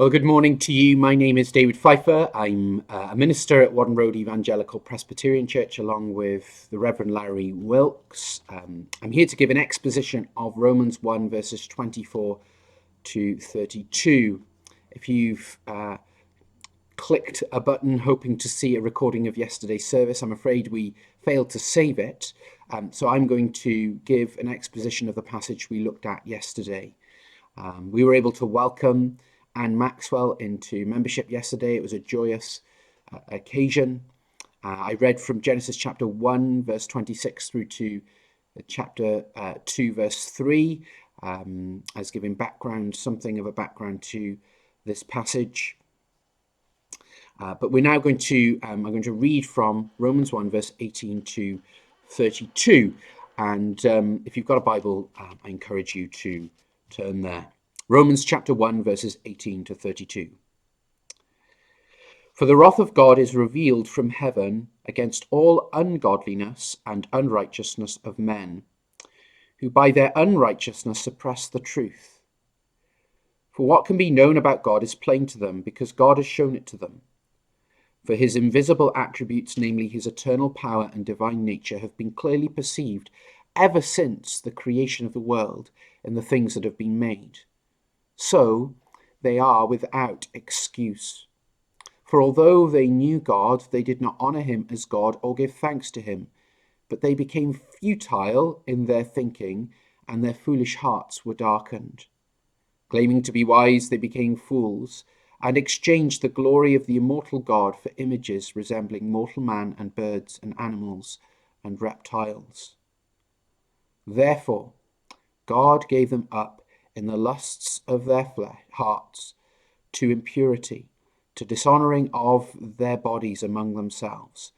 Well, good morning to you. My name is David Pfeiffer. I'm a minister at Whaddon Road Evangelical Presbyterian Church, along with the Reverend Larry Wilkes. I'm here to give an exposition of Romans 1, verses 24 to 32. If you've clicked a button hoping to see a recording of yesterday's service, I'm afraid we failed to save it. So I'm going to give an exposition of the passage we looked at yesterday. We were able to welcome Anne Maxwell into membership yesterday. It was a joyous occasion. I read from Genesis chapter 1, verse 26 through to chapter 2, verse 3, as giving something of a background to this passage. But we're now I'm going to read from Romans 1, verse 18 to 32. And if you've got a Bible, I encourage you to turn there. Romans chapter 1, verses 18 to 32. For the wrath of God is revealed from heaven against all ungodliness and unrighteousness of men, who by their unrighteousness suppress the truth. For what can be known about God is plain to them, because God has shown it to them. For his invisible attributes, namely his eternal power and divine nature, have been clearly perceived ever since the creation of the world in the things that have been made. So they are without excuse. For although they knew God, they did not honor him as God or give thanks to him, but they became futile in their thinking, and their foolish hearts were darkened. Claiming to be wise, they became fools, and exchanged the glory of the immortal God for images resembling mortal man and birds and animals and reptiles. Therefore, God gave them up in the lusts of their hearts to impurity, to dishonoring of their bodies among themselves,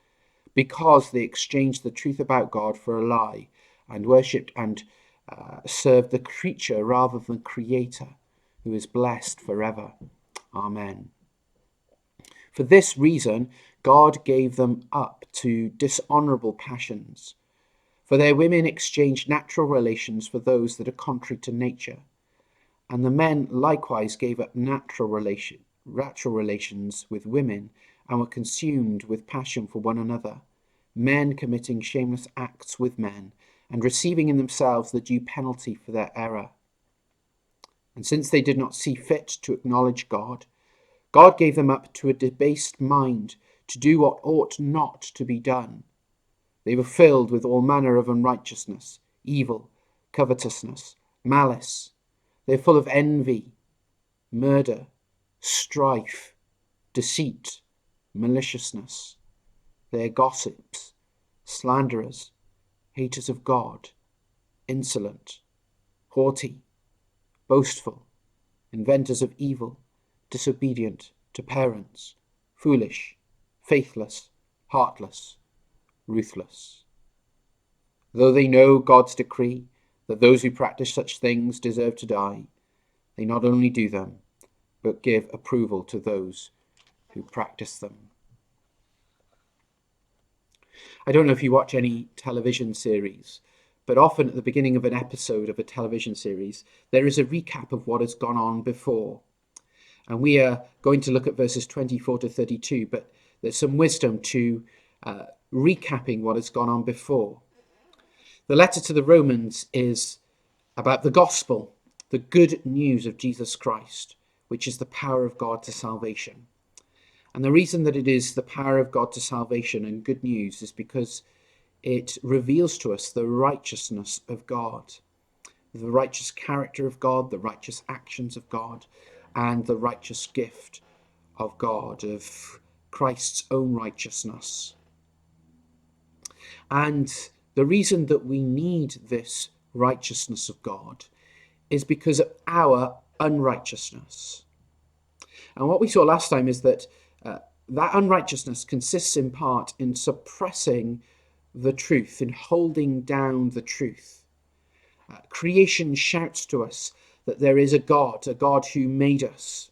because they exchanged the truth about God for a lie, and worshipped and served the creature rather than the Creator, who is blessed forever. Amen. For this reason, God gave them up to dishonorable passions. For their women exchanged natural relations for those that are contrary to nature. And the men likewise gave up natural relations with women, and were consumed with passion for one another, men committing shameless acts with men, and receiving in themselves the due penalty for their error. And since they did not see fit to acknowledge God, God gave them up to a debased mind, to do what ought not to be done. They were filled with all manner of unrighteousness, evil, covetousness, malice. They are full of envy, murder, strife, deceit, maliciousness. They are gossips, slanderers, haters of God, insolent, haughty, boastful, inventors of evil, disobedient to parents, foolish, faithless, heartless, ruthless. Though they know God's decree that those who practice such things deserve to die, they not only do them, but give approval to those who practice them. I don't know if you watch any television series, but often at the beginning of an episode of a television series, there is a recap of what has gone on before. And we are going to look at verses 24 to 32, but there's some wisdom to recapping what has gone on before. The letter to the Romans is about the gospel, the good news of Jesus Christ, which is the power of God to salvation. And the reason that it is the power of God to salvation and good news is because it reveals to us the righteousness of God, the righteous character of God, the righteous actions of God, and the righteous gift of God, of Christ's own righteousness. And the reason that we need this righteousness of God is because of our unrighteousness. And what we saw last time is that that unrighteousness consists in part in suppressing the truth, in holding down the truth. Creation shouts to us that there is a God who made us.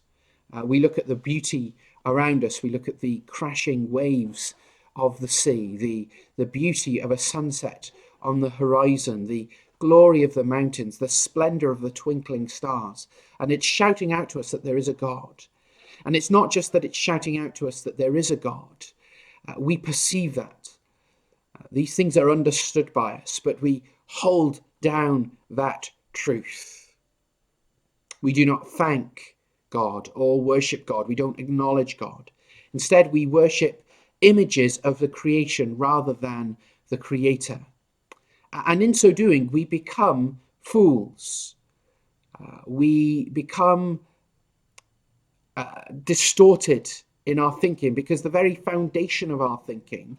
We look at the beauty around us. We look at the crashing waves of the sea, the beauty of a sunset on the horizon, the glory of the mountains, the splendor of the twinkling stars. And it's shouting out to us that there is a God. And it's not just that it's shouting out to us that there is a God. We perceive that. These things are understood by us, but we hold down that truth. We do not thank God or worship God. We don't acknowledge God. Instead, we worship images of the creation rather than the Creator. And in so doing, we become fools. We become distorted in our thinking, because the very foundation of our thinking,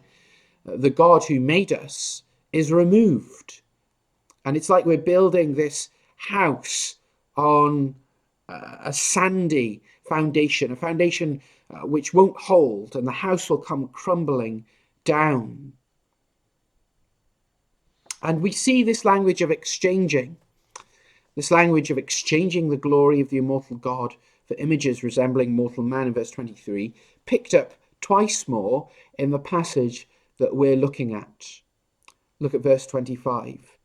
the God who made us, is removed. And it's like we're building this house on a sandy foundation, a foundation which won't hold, and the house will come crumbling down. And we see this language of exchanging the glory of the immortal God for images resembling mortal man in verse 23, picked up twice more in the passage that we're looking at. Look at verse 25.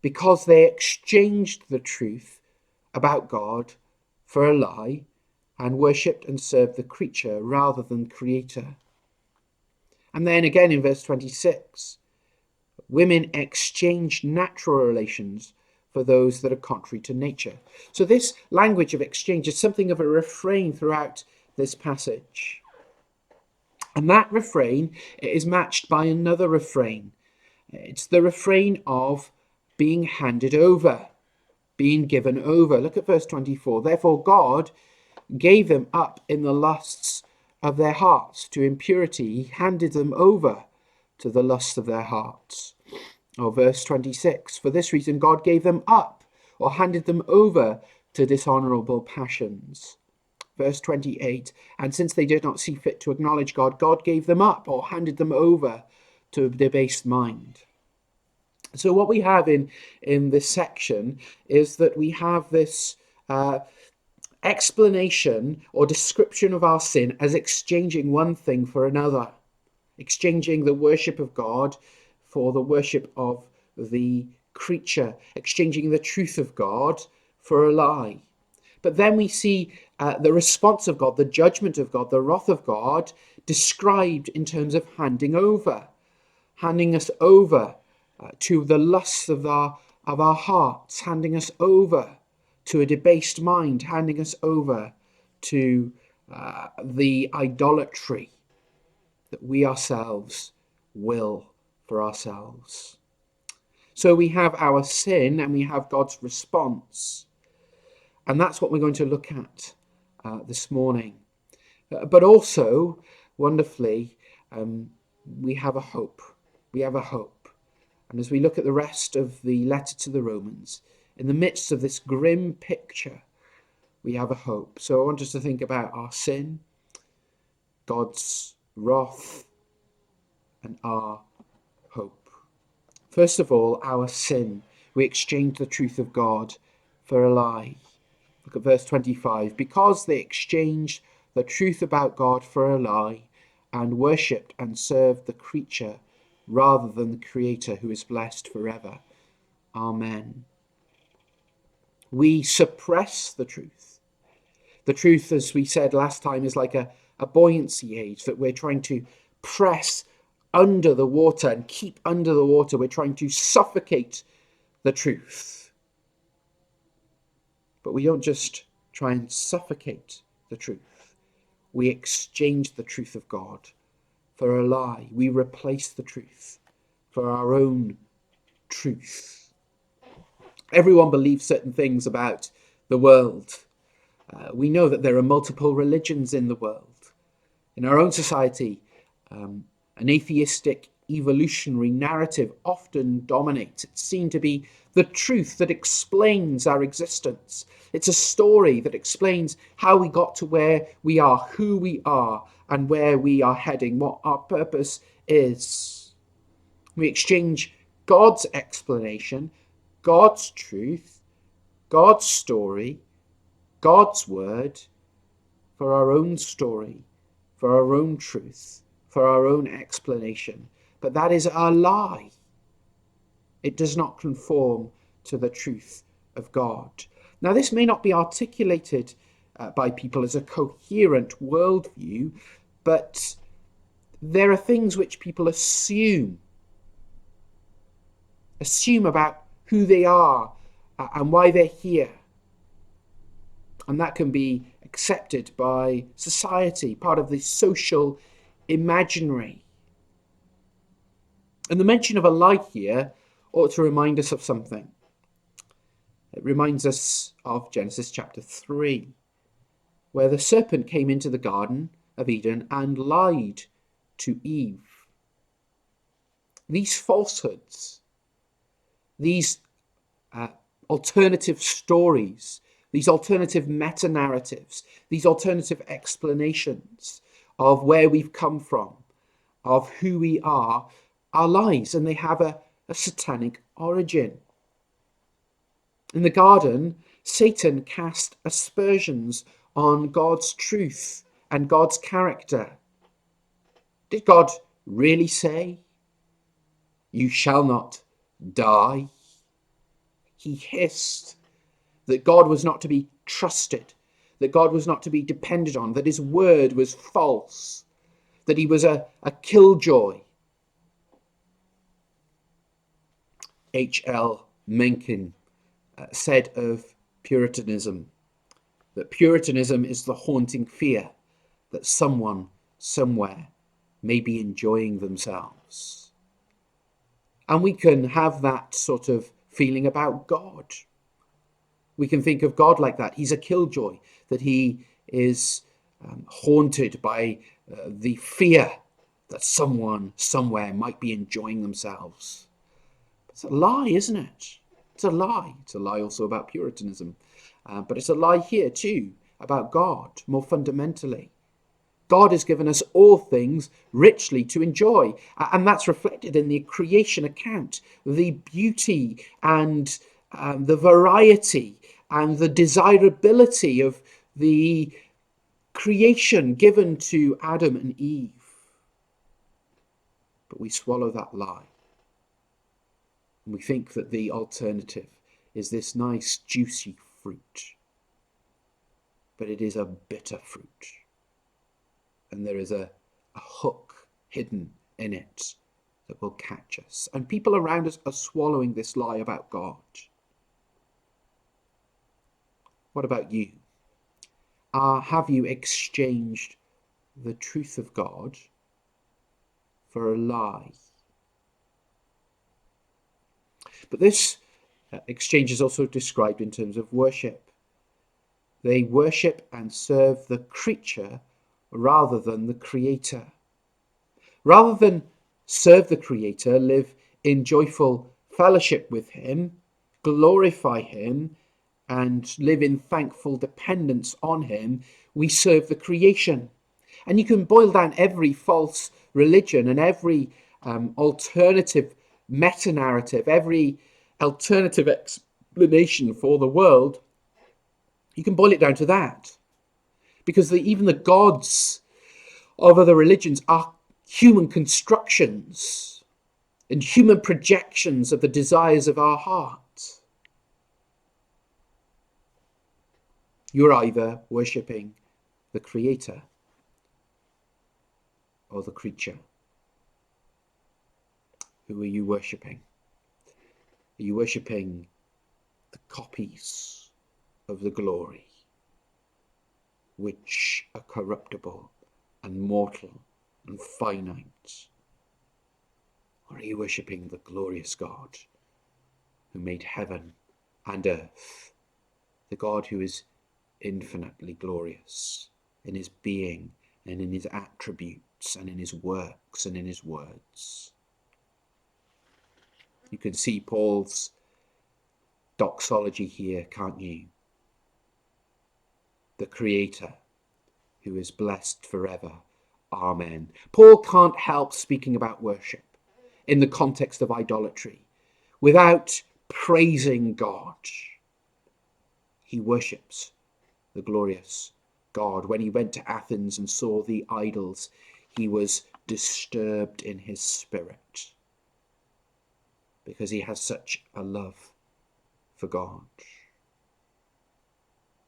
Because they exchanged the truth about God for a lie and worshipped and served the creature rather than the Creator. And then again in verse 26, women exchanged natural relations for those that are contrary to nature. So this language of exchange is something of a refrain throughout this passage. And that refrain is matched by another refrain. It's the refrain of being handed over, being given over. Look at verse 24. Therefore God gave them up in the lusts of their hearts to impurity. He handed them over to the lusts of their hearts. Or verse 26, for this reason God gave them up or handed them over to dishonorable passions. Verse 28, and since they did not see fit to acknowledge God, God gave them up or handed them over to a debased mind. So what we have in this section is that we have this explanation or description of our sin as exchanging one thing for another, exchanging the worship of God for the worship of the creature, exchanging the truth of God for a lie. But then we see the response of God, the judgment of God, the wrath of God described in terms of handing us over to the lusts of our hearts, handing us over to a debased mind, handing us over to the idolatry that we ourselves will for ourselves. So we have our sin and we have God's response. And that's what we're going to look at this morning. But also, wonderfully, we have a hope. We have a hope. And as we look at the rest of the letter to the Romans, in the midst of this grim picture, we have a hope. So I want us to think about our sin, God's wrath, and our hope. First of all, our sin. We exchange the truth of God for a lie. Look at verse 25. Because they exchanged the truth about God for a lie and worshipped and served the creature rather than the Creator, who is blessed forever. Amen. We suppress the truth. The truth, as we said last time, is like a buoyancy aid that we're trying to press under the water and keep under the water. We're trying to suffocate the truth. But we don't just try and suffocate the truth. We exchange the truth of God for a lie. We replace the truth for our own truth. Everyone believes certain things about the world. We know that there are multiple religions in the world. In our own society, an atheistic evolutionary narrative often dominates. It's seen to be the truth that explains our existence. It's a story that explains how we got to where we are, who we are, and where we are heading, what our purpose is. We exchange God's explanation, God's truth, God's story, God's word for our own story, for our own truth, for our own explanation. But that is a lie. It does not conform to the truth of God. Now, this may not be articulated by people as a coherent worldview, but there are things which people assume about who they are and why they're here. And that can be accepted by society, part of the social imaginary. And the mention of a lie here ought to remind us of something. It reminds us of Genesis chapter 3, where the serpent came into the Garden of Eden and lied to Eve. These falsehoods, these alternative stories, these alternative meta-narratives, these alternative explanations of where we've come from, of who we are lies, and they have a satanic origin. In the garden, Satan cast aspersions on God's truth and God's character. Did God really say, "You shall not die"? He hissed that God was not to be trusted, that God was not to be depended on, that his word was false, that he was a killjoy. H.L. Mencken said of Puritanism that Puritanism is the haunting fear that someone somewhere may be enjoying themselves. And we can have that sort of feeling about God. We can think of God like that. He's a killjoy, that he is haunted by the fear that someone somewhere might be enjoying themselves. It's a lie, isn't it? It's a lie. It's a lie also about Puritanism. But it's a lie here too, about God, more fundamentally. God has given us all things richly to enjoy. And that's reflected in the creation account, the beauty and the variety and the desirability of the creation given to Adam and Eve. But we swallow that lie. And we think that the alternative is this nice, juicy fruit. But it is a bitter fruit. And there is a hook hidden in it that will catch us. And people around us are swallowing this lie about God. What about you? Have you exchanged the truth of God for a lie? But this exchange is also described in terms of worship. They worship and serve the creature rather than the Creator. Rather than serve the Creator, live in joyful fellowship with him, glorify him, and live in thankful dependence on him, we serve the creation. And you can boil down every false religion and every alternative meta-narrative, every alternative explanation for the world. You can boil it down to that. Because even the gods of other religions are human constructions and human projections of the desires of our heart. You're either worshipping the Creator or the creature. Who are you worshipping? Are you worshipping the copies of the glory, which are corruptible and mortal and finite? Or are you worshipping the glorious God who made heaven and earth, the God who is infinitely glorious in his being and in his attributes and in his works and in his words? You can see Paul's doxology here, can't you? The Creator, who is blessed forever. Amen. Paul can't help speaking about worship in the context of idolatry without praising God. He worships the glorious God. When he went to Athens and saw the idols, he was disturbed in his spirit because he has such a love for God.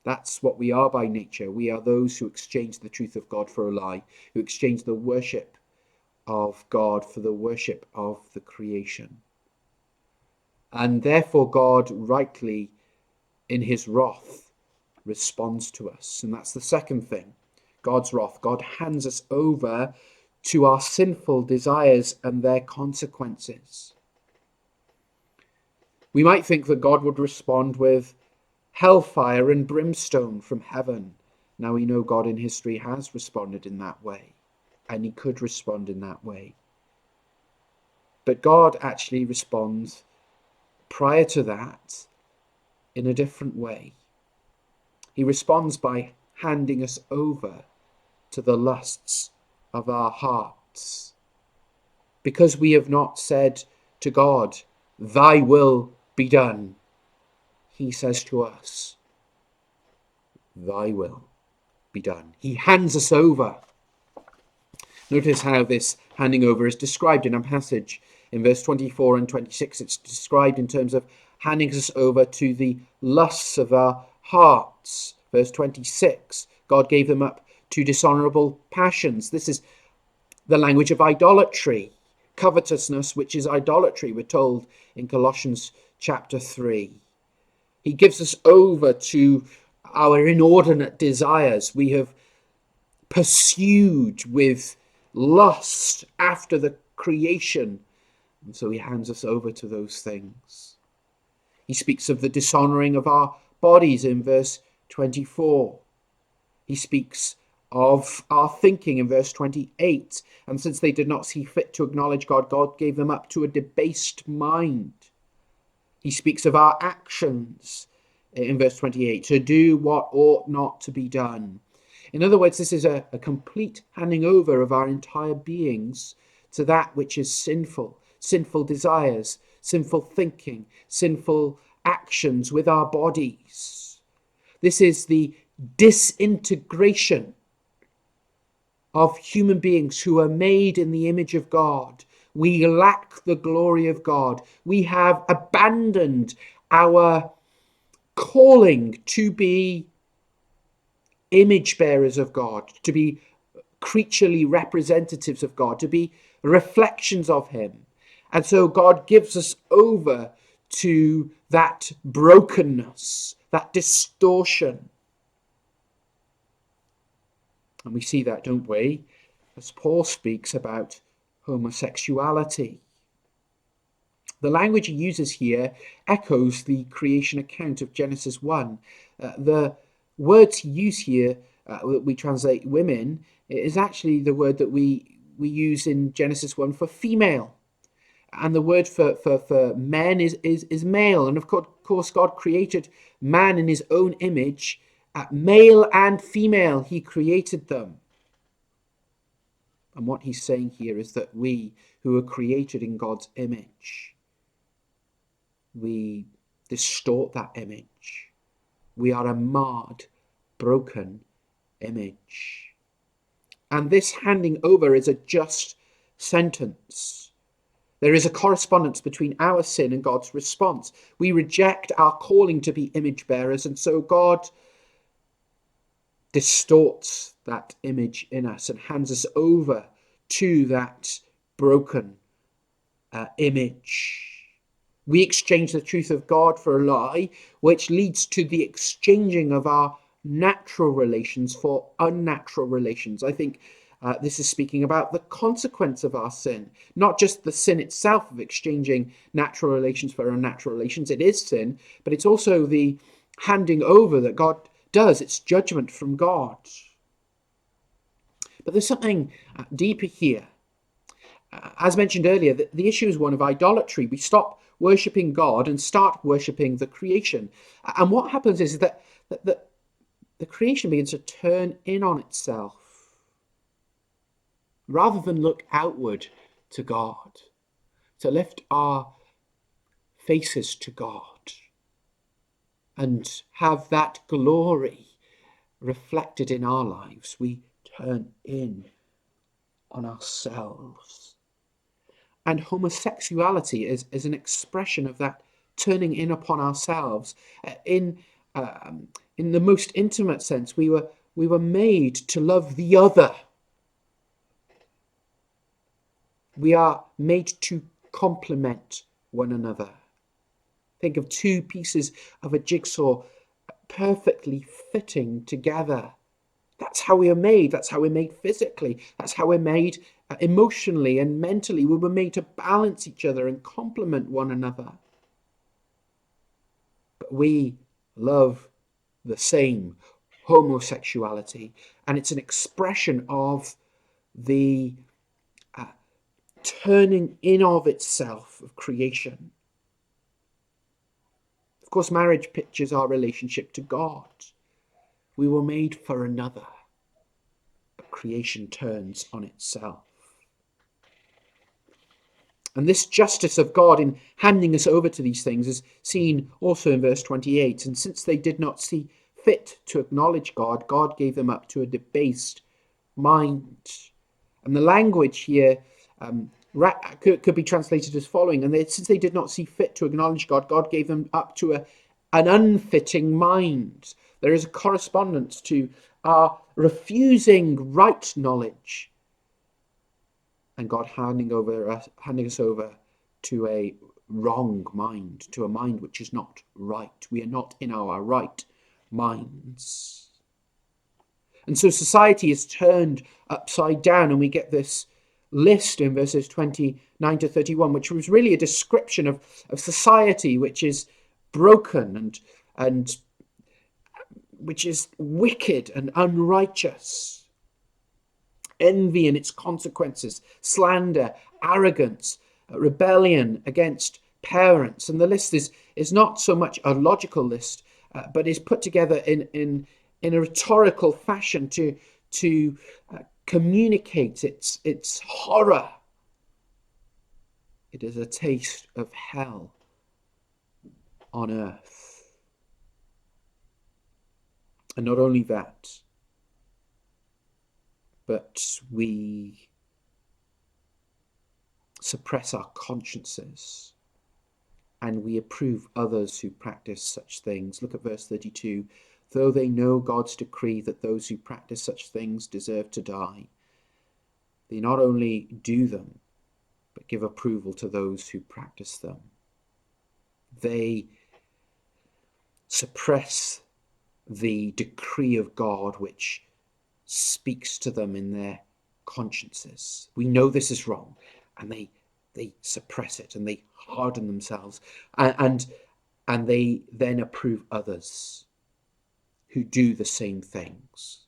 That's what we are by nature. We are those who exchange the truth of God for a lie, who exchange the worship of God for the worship of the creation. And therefore God rightly, in his wrath, responds to us. And that's the second thing. God's wrath. God hands us over to our sinful desires and their consequences. We might think that God would respond with hellfire and brimstone from heaven. Now we know God in history has responded in that way, and he could respond in that way. But God actually responds prior to that in a different way. He responds by handing us over to the lusts of our hearts. Because we have not said to God, "Thy will be done," he says to us, "Thy will be done." He hands us over. Notice how this handing over is described in our passage. In verse 24 and 26, it's described in terms of handing us over to the lusts of our hearts. Verse 26, God gave them up to dishonorable passions. This is the language of idolatry. Covetousness, which is idolatry, we're told in Colossians chapter 3. He gives us over to our inordinate desires. We have pursued with lust after the creation, and so he hands us over to those things. He speaks of the dishonoring of our bodies in verse 24. He speaks of our thinking in verse 28. And since they did not see fit to acknowledge God, God gave them up to a debased mind. He speaks of our actions in verse 28, to do what ought not to be done. In other words, this is a complete handing over of our entire beings to that which is sinful, sinful desires, sinful thinking, sinful actions with our bodies. This is the disintegration of human beings who are made in the image of God. We lack the glory of God. We have abandoned our calling to be image bearers of God, to be creaturely representatives of God, to be reflections of him. And so God gives us over to that brokenness, that distortion. And we see that, don't we, as Paul speaks about homosexuality. The language he uses here echoes the creation account of Genesis 1. The words he uses here, that we translate women, is actually the word that we use in Genesis 1 for female. And the word for men is male. And of course, God created man in his own image. Male and female, he created them. And what he's saying here is that we who are created in God's image, we distort that image. We are a marred, broken image. And this handing over is a just sentence. There is a correspondence between our sin and God's response. We reject our calling to be image bearers, and so God distorts that image in us and hands us over to that broken image. We exchange the truth of God for a lie, which leads to the exchanging of our natural relations for unnatural relations. I think this is speaking about the consequence of our sin, not just the sin itself of exchanging natural relations for unnatural relations. It is sin, but it's also the handing over that God does. It's judgment from God. But there's something deeper here. As mentioned earlier, the issue is one of idolatry. We stop worshipping God and start worshipping the creation. And what happens is that the creation begins to turn in on itself rather than look outward to God, to lift our faces to God and have that glory reflected in our lives. We turn in on ourselves. And homosexuality is an expression of that turning in upon ourselves. In in the most intimate sense, we were made to love the other. We are made to complement one another. Think of two pieces of a jigsaw perfectly fitting together. That's how we are made. That's how we're made physically. That's how we're made emotionally and mentally. We were made to balance each other and complement one another. But we love the same homosexuality, and it's an expression of the turning in of itself of creation. Of course, marriage pictures our relationship to God. We were made for another, but creation turns on itself. And this justice of God in handing us over to these things is seen also in verse 28. And since they did not see fit to acknowledge God, God gave them up to a debased mind. And the language here could be translated as following. And since they did not see fit to acknowledge God, God gave them up to an unfitting mind. There is a correspondence to our refusing right knowledge and God handing us over to a wrong mind, to a mind which is not right. We are not in our right minds. And so society is turned upside down, and we get this list in verses 29 to 31, which was really a description of society which is broken and which is wicked and unrighteous. Envy and its consequences, slander, arrogance, rebellion against parents. And the list is not so much a logical list, but is put together in a rhetorical fashion to communicate its horror. It is a taste of hell on earth. And not only that, but we suppress our consciences and we approve others who practice such things. Look at verse 32. Though they know God's decree that those who practice such things deserve to die, they not only do them, but give approval to those who practice them. They suppress the decree of God which speaks to them in their consciences. We know this is wrong, and they suppress it and they harden themselves, and they then approve others who do the same things.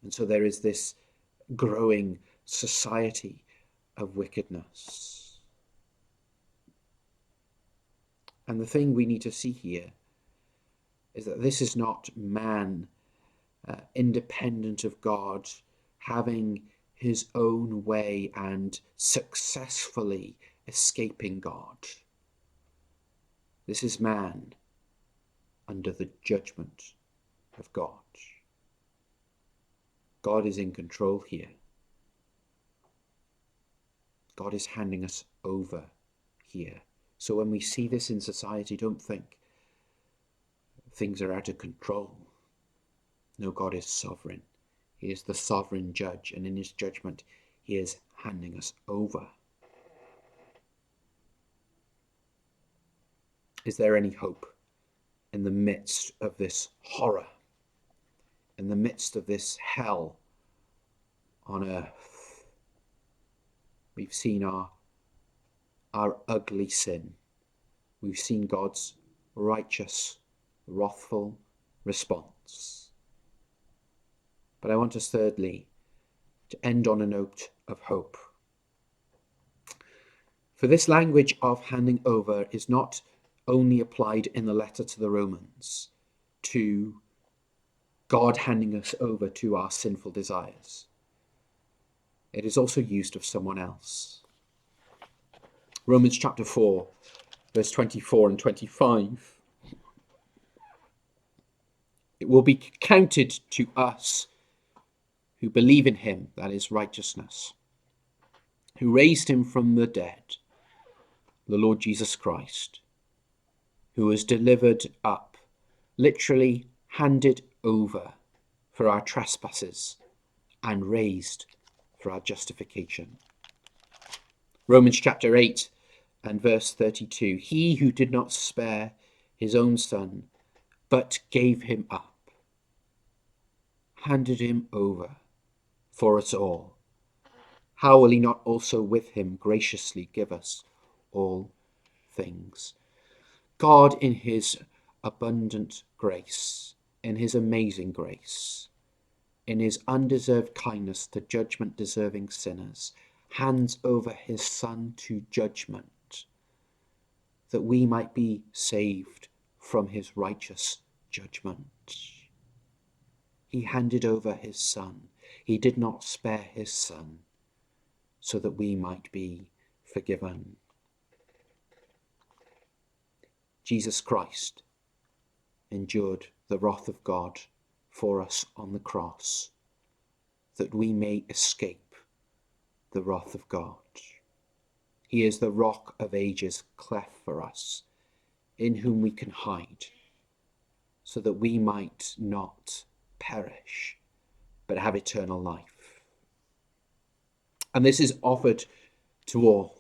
And so there is this growing society of wickedness. And the thing we need to see here is that this is not man independent of God, having his own way and successfully escaping God. This is man under the judgment of God. God is in control here. God is handing us over here. So when we see this in society, don't think things are out of control. No, God is sovereign. He is the sovereign judge, and in his judgment, he is handing us over. Is there any hope in the midst of this horror, in the midst of this hell on earth? We've seen our ugly sin. We've seen God's righteous, wrathful response. But I want us, thirdly, to end on a note of hope. For this language of handing over is not only applied in the letter to the Romans to God handing us over to our sinful desires. It is also used of someone else. Romans chapter 4, verse 24 and 25. It will be counted to us who believe in him, that is righteousness, who raised him from the dead, the Lord Jesus Christ, who was delivered up, literally handed over for our trespasses, and raised for our justification. Romans chapter 8 and verse 32. He who did not spare his own son, but gave him up, handed him over for us all. How will he not also with him graciously give us all things? God, in his abundant grace, in his amazing grace, in his undeserved kindness to judgment-deserving sinners, hands over his Son to judgment, that we might be saved from his righteous judgment. He handed over his Son. He did not spare his Son, so that we might be forgiven. Jesus Christ endured the wrath of God for us on the cross, that we may escape the wrath of God. He is the rock of ages cleft for us, in whom we can hide, so that we might not perish, but have eternal life. And this is offered to all.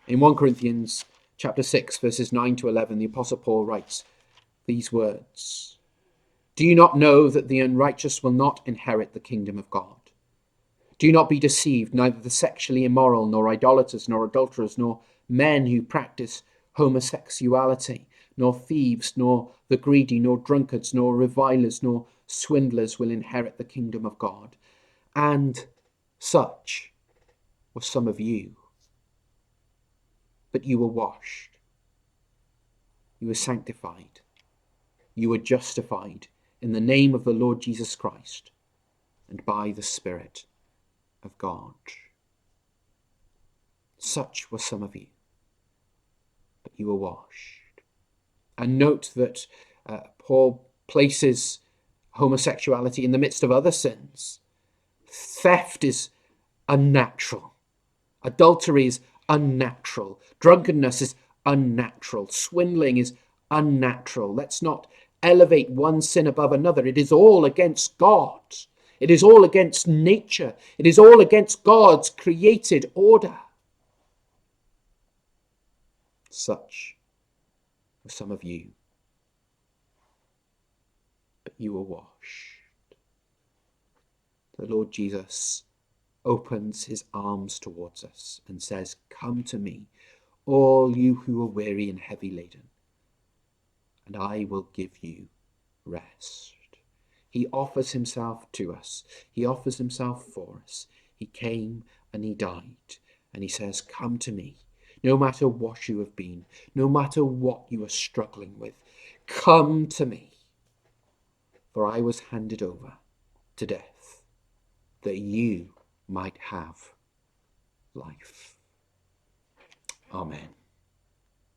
In 1 Corinthians chapter 6, verses 9 to 11, the Apostle Paul writes these words: Do you not know that the unrighteous will not inherit the kingdom of God? Do not be deceived, neither the sexually immoral, nor idolaters, nor adulterers, nor men who practice homosexuality, nor thieves, nor the greedy, nor drunkards, nor revilers, nor swindlers will inherit the kingdom of God. And such were some of you. But you were washed, you were sanctified, you were justified in the name of the Lord Jesus Christ and by the Spirit of God. Such were some of you, but you were washed. And note that Paul places homosexuality in the midst of other sins. Theft is unnatural. Adultery is unnatural. Drunkenness is unnatural. Swindling is unnatural. Let's not elevate one sin above another. It is all against God. It is all against nature. It is all against God's created order. Such were some of you, but you were washed. The Lord Jesus opens his arms towards us and says, Come to me, all you who are weary and heavy laden, and I will give you rest. He offers himself to us. He offers himself for us. He came and he died. And he says, Come to me, no matter what you have been, no matter what you are struggling with. Come to me, for I was handed over to death, that you might have life. Amen.